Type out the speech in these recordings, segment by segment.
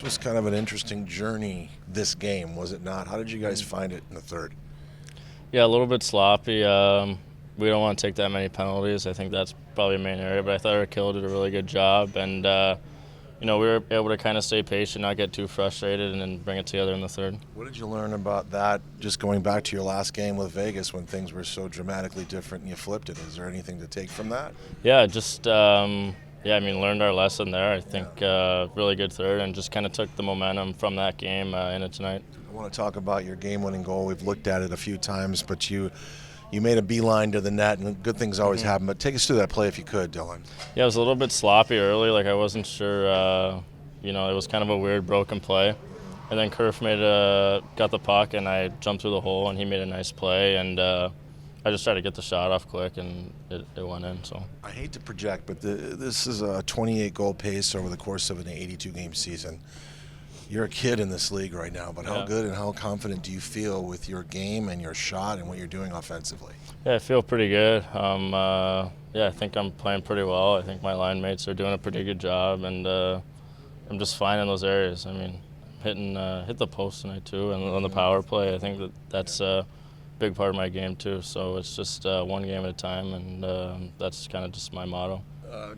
It was kind of an interesting journey, this game, was it not? How did you guys find it in the third? Yeah, a little bit sloppy. We don't want to take that many penalties. I think that's probably a main area. But I thought our kill did a really good job, and we were able to kind of stay patient, not get too frustrated, and then bring it together in the third. What did you learn about that, just going back to your last game with Vegas when things were so dramatically different and you flipped it? Is there anything to take from that? Yeah, just learned our lesson there. I think really good third, and just kind of took the momentum from that game into tonight. I want to talk about your game-winning goal. We've looked at it a few times, but you made a beeline to the net, and good things always happen. But take us through that play if you could, Dylan. Yeah, it was a little bit sloppy early. Like I wasn't sure. It was kind of a weird broken play, and then Kerf got the puck, and I jumped through the hole, and he made a nice play, and I just tried to get the shot off quick, and it went in. So I hate to project, but this is a 28-goal pace over the course of an 82-game season. You're a kid in this league right now, but how good and how confident do you feel with your game and your shot and what you're doing offensively? Yeah, I feel pretty good. I think I'm playing pretty well. I think my line mates are doing a pretty good job, and I'm just fine in those areas. I mean, hit the post tonight too, and on the power play, I think that's a big part of my game too. So it's just one game at a time, and that's kind of just my motto.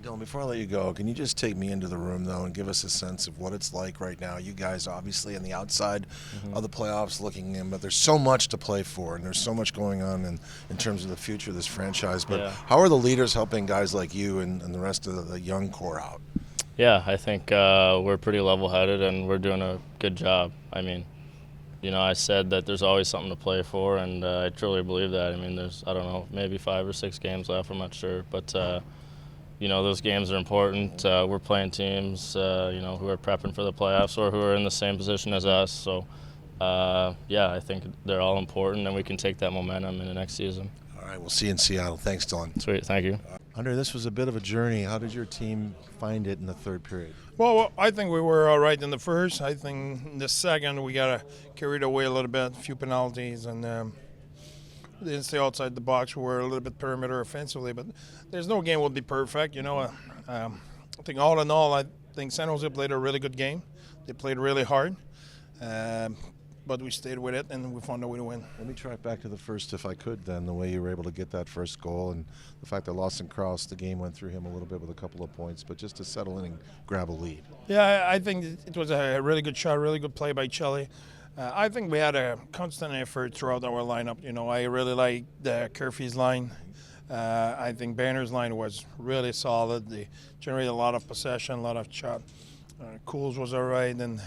Dylan, before I let you go, can you just take me into the room, though, and give us a sense of what it's like right now? You guys obviously on the outside of the playoffs looking in, but there's so much to play for, and there's so much going on in terms of the future of this franchise. But how are the leaders helping guys like you and the rest of the young core out? Yeah, I think we're pretty level-headed, and we're doing a good job. I mean, I said that there's always something to play for, and I truly believe that. I mean, there's, I don't know, maybe 5 or 6 games left, I'm not sure. But, those games are important. We're playing teams, who are prepping for the playoffs or who are in the same position as us. So, I think they're all important, and we can take that momentum in the next season. All right, we'll see you in Seattle. Thanks, Dylan. Sweet, thank you. André, this was a bit of a journey. How did your team find it in the third period? Well, I think we were all right in the first. I think in the second we got carried away a little bit, a few penalties, and we didn't stay outside the box. We were a little bit perimeter offensively, but there's no game will be perfect. I think all in all, I think San Jose played a really good game. They played really hard, but we stayed with it, and we found a way to win. Let me track back to the first, if I could, then, the way you were able to get that first goal and the fact that Lawson Cross, the game went through him a little bit with a couple of points, but just to settle in and grab a lead. Yeah, I think it was a really good shot, really good play by Chelly. I think we had a constant effort throughout our lineup. I really like the Kerfy's line. I think Banner's line was really solid. They generated a lot of possession, a lot of shot. Cools was all right, and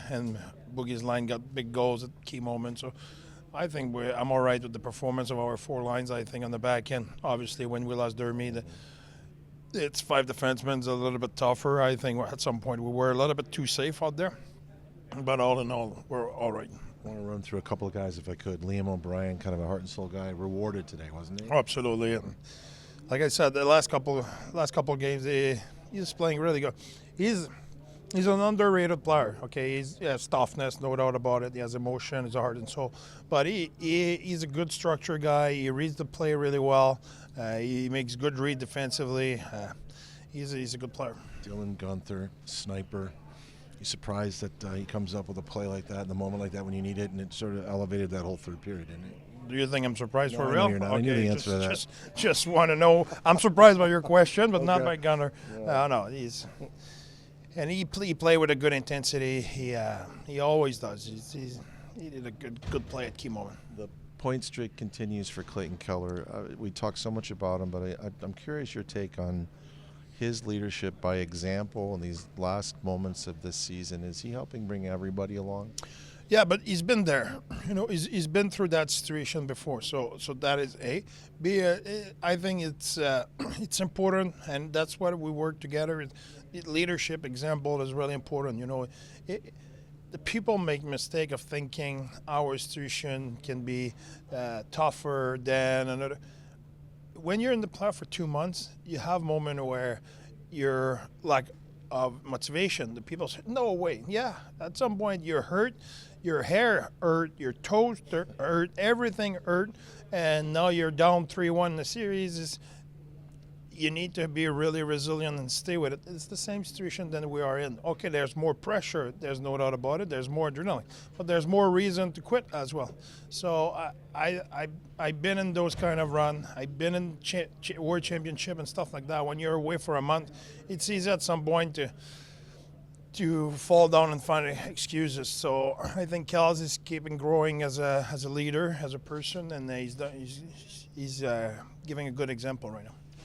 Boogie's line got big goals at key moments. So I think I'm all right with the performance of our 4 lines. I think on the back end, obviously when we lost Dermy, it's 5 defensemen, a little bit tougher. I think at some point we were a little bit too safe out there. But all in all, we're all right. I want to run through a couple of guys, if I could. Liam O'Brien, kind of a heart and soul guy, rewarded today, wasn't he? Absolutely. And like I said, the last couple of games, he's playing really good. He's an underrated player. Okay, he has toughness, no doubt about it. He has emotion, he's a heart and soul. But he's a good structure guy. He reads the play really well. He makes good read defensively. He's a good player. Dylan Guenther, sniper. You surprised that he comes up with a play like that in the moment like that when you need it, and it sort of elevated that whole third period, didn't it? Do you think I'm surprised for I real? know you're not. I knew the answer to that. Just want to know. I'm surprised by your question, but not Okay. by Gunner. No, he play with a good intensity. He always does. He did a good play at key moment. The point streak continues for Clayton Keller. We talk so much about him, but I'm curious your take on his leadership by example in these last moments of this season. Is he helping bring everybody along? Yeah, but he's been there. He's been through that situation before. So that is A. B. I think it's important, and that's why we work together. Leadership example is really important. The people make mistake of thinking our situation can be tougher than another. When you're in the playoff for 2 months, you have a moment where you're like of motivation. The people say, no way. Yeah, at some point you're hurt, your hair hurt, your toes hurt, everything hurt, and now you're down 3-1 in the series. you need to be really resilient and stay with it. It's the same situation that we are in. Okay, there's more pressure. There's no doubt about it. There's more adrenaline, but there's more reason to quit as well. So I've been in those kind of run. I've been in World Championship and stuff like that. When you're away for a month, it's easy at some point to fall down and find excuses. So I think Kels is keeping growing as a leader, as a person, and he's giving a good example right now.